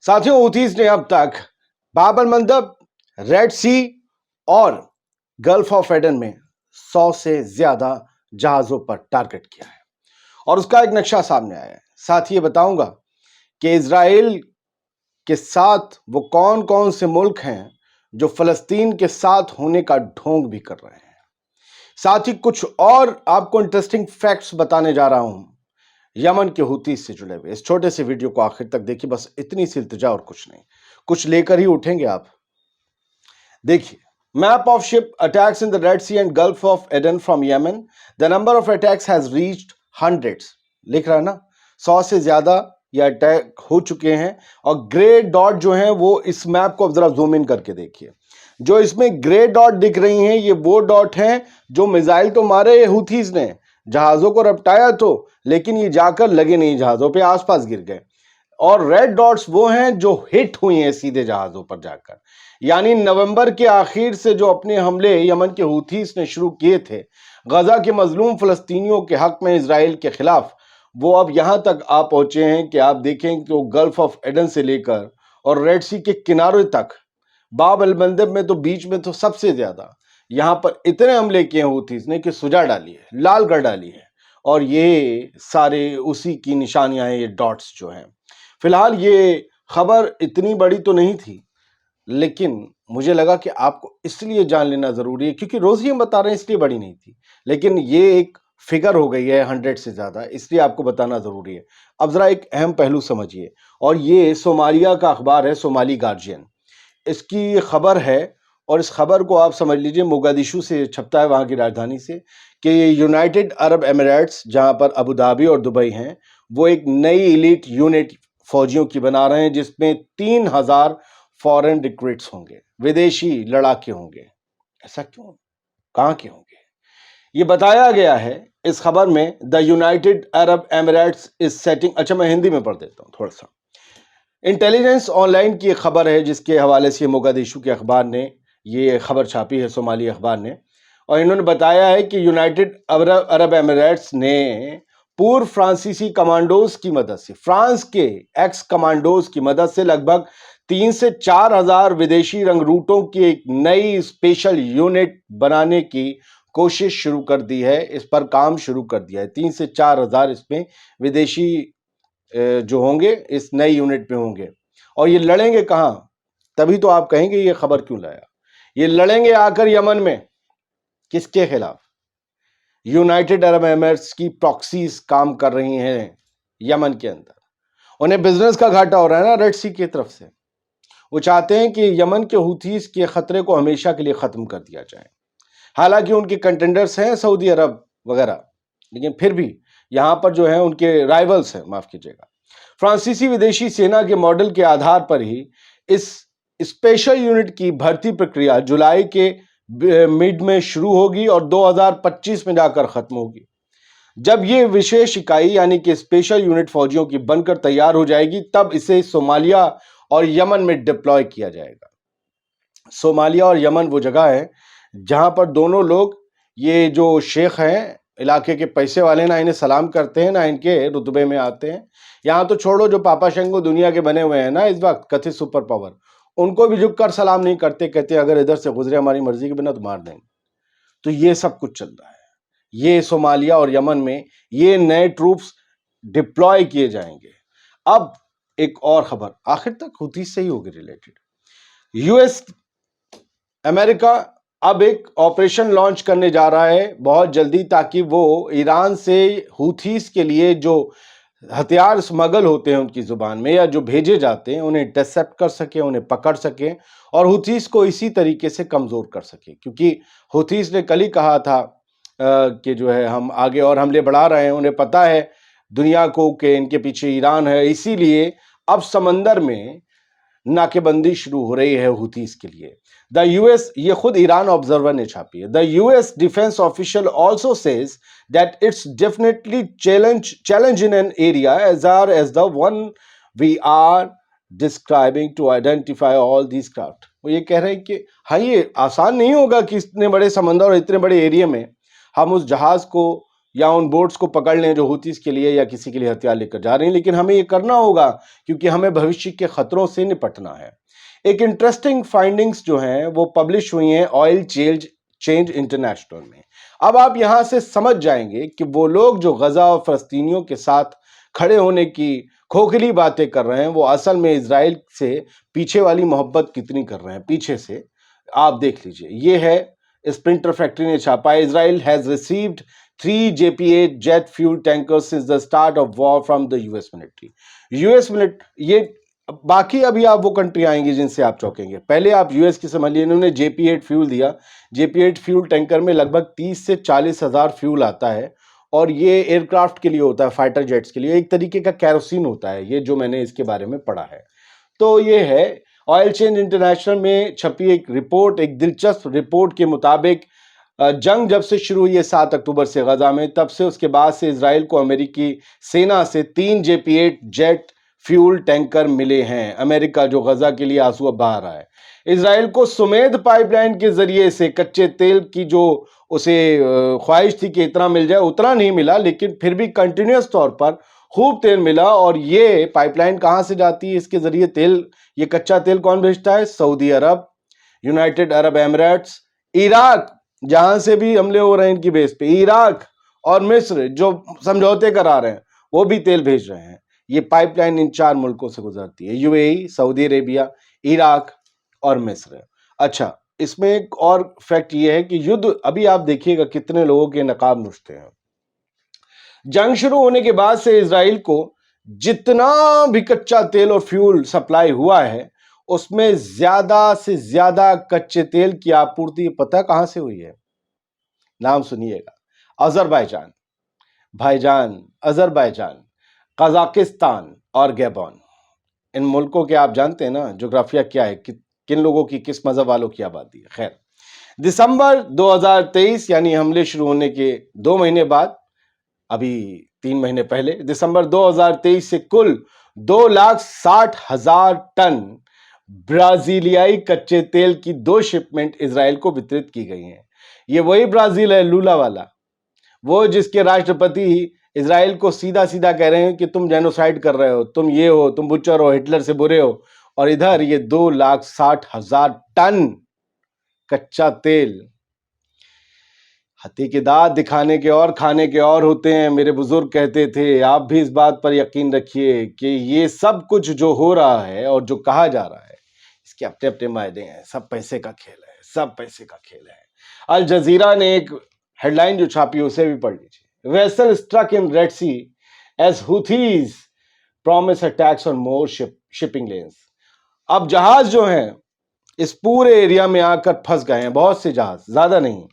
साथियों, हूथीज ने अब तक बाब अल मंदब, रेड सी और गल्फ ऑफ एडन में 100 से ज्यादा जहाजों पर टारगेट किया है और उसका एक नक्शा सामने आया है। साथ ही ये बताऊंगा कि इजराइल के साथ वो कौन कौन से मुल्क हैं जो फलस्तीन के साथ होने का ढोंग भी कर रहे हैं। साथ ही कुछ और आपको इंटरेस्टिंग फैक्ट्स बताने जा रहा हूं यमन के हूतीस से जुड़े हुए। इस छोटे से वीडियो को आखिर तक देखिए, बस इतनी सी इल्तिजा और कुछ नहीं, कुछ लेकर ही उठेंगे आप। देखिए, map of ship attacks in the Red Sea and Gulf of Aden from Yemen, the number of attacks has reached hundreds. लिख रहा है ना, 100 से ज्यादा ये अटैक हो चुके हैं। और ग्रे डॉट जो है वो इस मैप को अब जरा जूम इन करके देखिए। जो इसमें ग्रे डॉट दिख रही हैं ये वो डॉट हैं जो मिसाइल तो मारे हूथीज ने, जहाजों को रपटाया तो, लेकिन ये जाकर लगे नहीं जहाजों पे, आसपास गिर गए। और रेड डॉट्स वो हैं जो हिट हुई हैं सीधे जहाजों पर जाकर। यानी नवंबर के आखिर से जो अपने हमले यमन के हूथीस ने शुरू किए थे गजा के मजलूम फलस्तीनियों के हक में इजराइल के खिलाफ, वो अब यहां तक आ पहुंचे हैं कि आप देखें कि वो गल्फ ऑफ एडन से लेकर और रेड सी के किनारे तक, बाब अल मंदब में तो बीच में तो सबसे ज्यादा, यहां पर इतने हमले किए हूथीस ने कि सुजा डाली है, लाल कर डाली है। और ये सारे उसी की निशानियां हैं, ये डॉट्स जो हैं। फिलहाल ये खबर इतनी बड़ी तो नहीं थी, लेकिन मुझे लगा कि आपको इसलिए जान लेना जरूरी है क्योंकि रोज ही हम बता रहे हैं, इसलिए बड़ी नहीं थी, लेकिन ये एक फिगर हो गई है 100 से ज्यादा, इसलिए आपको बताना जरूरी है। अब जरा एक अहम पहलू समझिए, और ये सोमालिया का अखबार है, सोमाली गार्जियन, इसकी ये खबर है। और इस खबर को आप समझ लीजिए, मोगादिशु से छपता है, वहां की राजधानी से, कि यूनाइटेड अरब एमिरेट्स, जहां पर अबू धाबी और दुबई हैं, वो एक नई इलीट यूनिट फौजियों की बना रहे हैं जिसमें 3000 फॉरेन रिक्रूट्स होंगे, विदेशी लड़ाके होंगे। ऐसा क्यों, कहां के होंगे, ये बताया गया है इस खबर में। The United Arab Emirates is setting, अच्छा मैं हिंदी में पढ़ देता हूं थोड़ा सा। इंटेलिजेंस ऑनलाइन की एक खबर है जिसके हवाले से मोगादिशु के अखबार ने ये खबर छापी है, सोमाली अखबार ने। और इन्होंने बताया है कि यूनाइटेड अरब एमिरेट्स ने पूर्व फ्रांसीसी कमांडोज की मदद से, फ्रांस के एक्स कमांडोज की मदद से लगभग 3 से 4 हजार विदेशी रंगरूटों की एक नई स्पेशल यूनिट बनाने की कोशिश शुरू कर दी है। इस पर काम शुरू कर दिया है। 3 से 4 हजार इसमें विदेशी जो होंगे इस नई यूनिट में होंगे। और ये लड़ेंगे कहां, तभी तो आप कहेंगे ये खबर क्यों लाया। ये लड़ेंगे आकर यमन में, किसके खिलाफ? यूनाइटेड अरब एमिरेट्स की प्रॉक्सीज काम कर रही हैं यमन के अंदर। उन्हें बिजनेस का घाटा हो रहा है ना रेड सी की तरफ से। वो चाहते हैं कि यमन के हूथीज के खतरे को हमेशा के लिए खत्म कर दिया जाए। हालांकि उनके कंटेंडर्स हैं सऊदी अरब वगैरह, लेकिन फिर भी यहां पर जो है उनके राइवल्स हैं, माफ कीजिएगा। फ्रांसीसी विदेशी सेना के मॉडल के आधार पर ही इस स्पेशल यूनिट की भर्ती प्रक्रिया जुलाई के मिड में शुरू होगी और 2025 में जाकर खत्म होगी। जब ये विशेष इकाई यानी कि स्पेशल यूनिट फौजियों की बनकर तैयार हो जाएगी, तब इसे सोमालिया और यमन में डिप्लॉय किया जाएगा। सोमालिया और यमन वो जगह है जहां पर दोनों लोग, ये जो शेख हैं इलाके के पैसे वाले, ना इन्हें सलाम करते हैं ना इनके रुतबे में आते हैं। यहां तो छोड़ो, जो पापा शंगो दुनिया के बने हुए हैं ना इस वक्त कथित सुपर पावर, उनको भी झुककर सलाम नहीं करते, कहते अगर इधर से गुजरे हमारी मर्जी के बिना तो मार देंगे। तो ये सब कुछ चल रहा है। ये सोमालिया और यमन में ये नए ट्रूप्स डिप्लॉय किए जाएंगे। अब एक और खबर, आखिर तक हूथी से ही होगी रिलेटेड। यूएस अमेरिका अब एक ऑपरेशन लॉन्च करने जा रहा है बहुत जल्दी, ताकि वो ईरान से हूथीस के लिए जो हथियार स्मगल होते हैं उनकी जुबान में, या जो भेजे जाते हैं, उन्हें इंटरसेप्ट कर सके, उन्हें पकड़ सके और हूथीस को इसी तरीके से कमजोर कर सके। क्योंकि हूथीस ने कल ही कहा था कि जो है हम आगे और हमले बढ़ा रहे हैं, उन्हें पता है दुनिया को कि इनके पीछे ईरान है, इसीलिए अब समंदर में नाकेबंदी शुरू हो रही है हूथीस के लिए। द यूएस, ये खुद ईरान ऑब्जर्वर ने छापी है, the US defence official also says that it's definitely challenge in an area as the one we are describing to identify all these craft. वो ये कह रहे हैं कि हाँ, ये आसान नहीं होगा कि इतने बड़े समंदर और इतने बड़े एरिया में हम उस जहाज को या उन बोट्स को पकड़ लें जो हूतीस के लिए या किसी के लिए हथियार लेकर जा रही हैं, लेकिन हमें ये करना होगा क्योंकि हमें भविष्य के खतरों से निपटना है। एक इंटरेस्टिंग फाइंडिंग्स जो हैं वो पब्लिश हुई हैं ऑयल चेंज इंटरनेशनल में। अब आप यहां से समझ जाएंगे कि वो लोग जो गजा और फलस्तीनियों के साथ खड़े होने की खोखली बातें कर रहे हैं वो असल में इजराइल से पीछे वाली मोहब्बत कितनी कर रहे हैं पीछे से। आप देख लीजिए, ये है स्प्रिंटर फैक्ट्री ने छापा है, Israel has received 3 JP-8 jet fuel tankers since the start of war from the US military. ये बाकी अभी आप वो कंट्री आएंगी जिनसे आप चौंकेंगे। पहले आप यूएस की समझ लिए, इन्होंने JP-8 फ्यूल दिया। JP-8 फ्यूल टैंकर में लगभग 30 से 40 हजार फ्यूल आता है और ये एयरक्राफ्ट के लिए होता है, फाइटर जेट्स के लिए एक तरीके का कैरोसिन होता है, ये जो मैंने इसके बारे में पढ़ा है। तो ये है ऑयल चेंज इंटरनेशनल में छपी एक रिपोर्ट, एक दिलचस्प रिपोर्ट के मुताबिक जंग जब से शुरू हुई है 7 अक्टूबर से गजा में, तब से उसके बाद से इजराइल को अमेरिकी सेना से 3 JP-8 जेट फ्यूल टैंकर मिले हैं। अमेरिका जो गजा के लिए आंसू अब बहा रहा है। इजराइल को सुमेध पाइपलाइन के जरिए से कच्चे तेल की जो उसे ख्वाहिश थी कि इतना मिल जाए, उतना नहीं मिला, लेकिन फिर भी कंटिन्यूस तौर पर खूब तेल मिला। और ये पाइपलाइन कहां से जाती है, इसके जरिए तेल, ये कच्चा तेल कौन भेजता है? सऊदी अरब, यूनाइटेड अरब एमिरेट्स, इराक, जहां से भी हमले हो रहे हैं इनकी बेस पे, इराक और मिस्र जो समझौते करा रहे हैं वो भी तेल भेज रहे हैं। ये पाइपलाइन इन 4 मुल्कों से गुजरती है, यूएई, सऊदी अरेबिया, इराक और मिस्र। अच्छा, इसमें एक और फैक्ट ये है कि युद्ध, अभी आप देखिएगा कितने लोगों के नकाब नुश्ते हैं। जंग शुरू होने के बाद से इजराइल को जितना भी कच्चा तेल और फ्यूल सप्लाई हुआ है उसमें ज्यादा से ज्यादा कच्चे तेल की आपूर्ति पता कहां से हुई है? नाम सुनिएगा, अजरबैजान, भाईजान, अजरबैजान, कजाकिस्तान और गैबॉन। इन मुल्कों के आप जानते हैं ना जोग्राफिया क्या है, किन लोगों की, किस मजहब वालों की आबादी है। खैर, दिसंबर 2023 यानी हमले शुरू होने के 2 महीने बाद, अभी 3 महीने पहले, दिसंबर 2023 से कुल 2,60,000 टन ब्राजीलियाई कच्चे तेल की 2 शिपमेंट इजराइल को वितरित की गई हैं। ये वही ब्राजील है लूला वाला, वो जिसके राष्ट्रपति इजराइल को सीधा सीधा कह रहे हैं कि तुम जेनोसाइड कर रहे हो, तुम ये हो, तुम बुचर हो, हिटलर से बुरे हो। और इधर ये 2,60,000 टन कच्चा तेल। हाथी के दांत दिखाने के और खाने के और होते हैं, मेरे बुजुर्ग कहते थे। आप भी इस बात पर यकीन रखिए कि ये सब कुछ जो हो रहा है और जो कहा जा रहा है इसके अपने अपने मायने हैं, सब पैसे का खेल है, सब पैसे का खेल है। अल जजीरा ने एक हेडलाइन जो छापी उसे भी पढ़ लीजिए। Vessel struck in Red Sea as Houthis promise attacks on more shipping lanes. अब जहाज जो हैं इस पूरे एरिया में आकर फंस गए हैं, बहुत से जहाज, ज्यादा नहीं,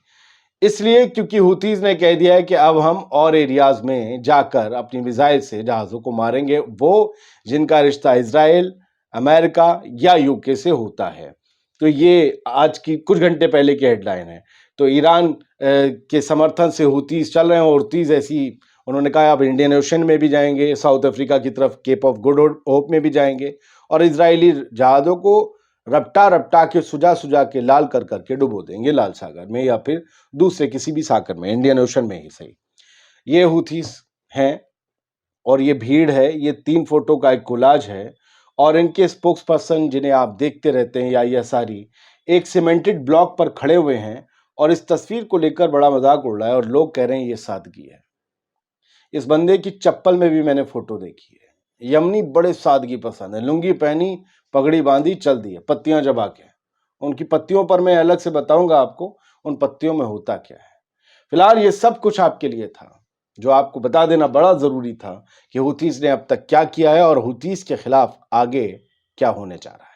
इसलिए क्योंकि हुतीज ने कह दिया है कि अब हम और एरियाज में जाकर अपनी मिसाइल से जहाजों को मारेंगे, वो जिनका रिश्ता इजराइल, अमेरिका या यूके से होता है। तो ये आज की कुछ घंटे पहले की हेडलाइन है। तो ईरान के समर्थन से हुतीज चल रहे हैं और हुतीज ऐसी, उन्होंने कहा अब इंडियन ओशन में भी जाएंगे, साउथ अफ्रीका की तरफ केप ऑफ गुड होप में भी जाएंगे और इजरायली जहाजों को रपटा रपटा के, सुजा सुजा के, लाल कर करके डुबो देंगे लाल सागर में या फिर दूसरे किसी भी सागर में, इंडियन ओशन में ही सही। ये हुथीस हैं और ये भीड़ है, ये 3 फोटो का एक कोलाज है और इनके स्पोक्स पर्सन जिन्हें आप देखते रहते हैं, या ये सारी एक सीमेंटेड ब्लॉक पर खड़े हुए हैं और इस तस्वीर को लेकर बड़ा मजाक उड़ रहा है और लोग कह रहे हैं ये सादगी है। इस बंदे की चप्पल में भी मैंने फोटो देखी है। यमनी बड़े सादगी पसंद है, लुंगी पहनी, पगड़ी बांधी, चल दी है, पत्तियां जमा के। उनकी पत्तियों पर मैं अलग से बताऊंगा आपको उन पत्तियों में होता क्या है। फिलहाल ये सब कुछ आपके लिए था, जो आपको बता देना बड़ा जरूरी था कि हुतीस ने अब तक क्या किया है और हुतीस के खिलाफ आगे क्या होने जा रहा है।